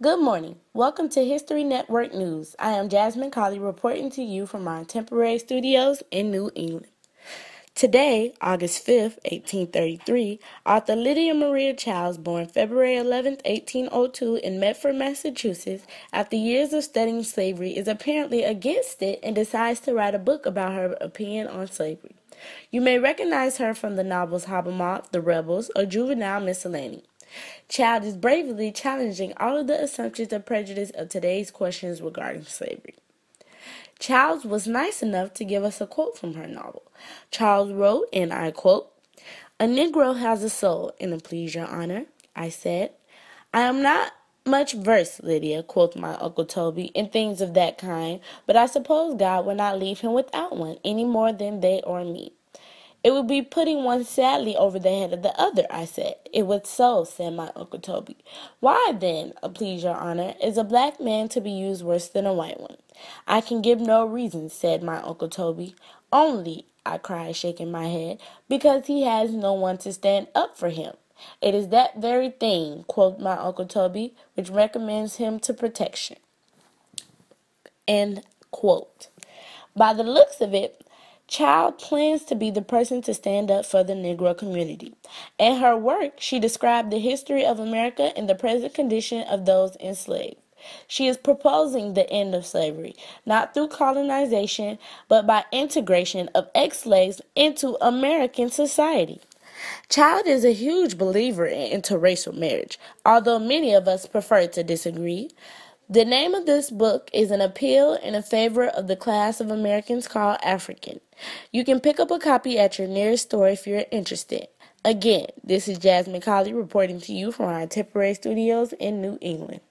Good morning. Welcome to History Network News. I am Jasmine Colley reporting to you from our temporary studios in New England. Today, August 5th, 1833, author Lydia Maria Child, born February 11th, 1802 in Medford, Massachusetts, after years of studying slavery, is apparently against it and decides to write a book about her opinion on slavery. You may recognize her from the novels Hobbamoth, The Rebels, or Juvenile Miscellany. Child is bravely challenging all of the assumptions and prejudice of today's questions regarding slavery. Child was nice enough to give us a quote from her novel. Child wrote, and I quote, "A Negro has a soul, and it please your honor," I said. "I am not much versed, Lydia," quoth my Uncle Toby, "in things of that kind, but I suppose God will not leave him without one, any more than they or me." "It would be putting one sadly over the head of the other," I said. "It would so," said my Uncle Toby. "Why, then, please your honor, is a black man to be used worse than a white one?" "I can give no reason," said my Uncle Toby. "Only," I cried, shaking my head, "because he has no one to stand up for him." "It is that very thing," quoth my Uncle Toby, "which recommends him to protection." End quote. By the looks of it, Child plans to be the person to stand up for the Negro community. In her work, she described the history of America and the present condition of those enslaved. She is proposing the end of slavery, not through colonization, but by integration of ex-slaves into American society. Child is a huge believer in interracial marriage, although many of us prefer to disagree. The name of this book is an appeal in favor of the class of Americans called African. You can pick up a copy at your nearest store if you're interested. Again, this is Jasmine Colley reporting to you from our temporary studios in New England.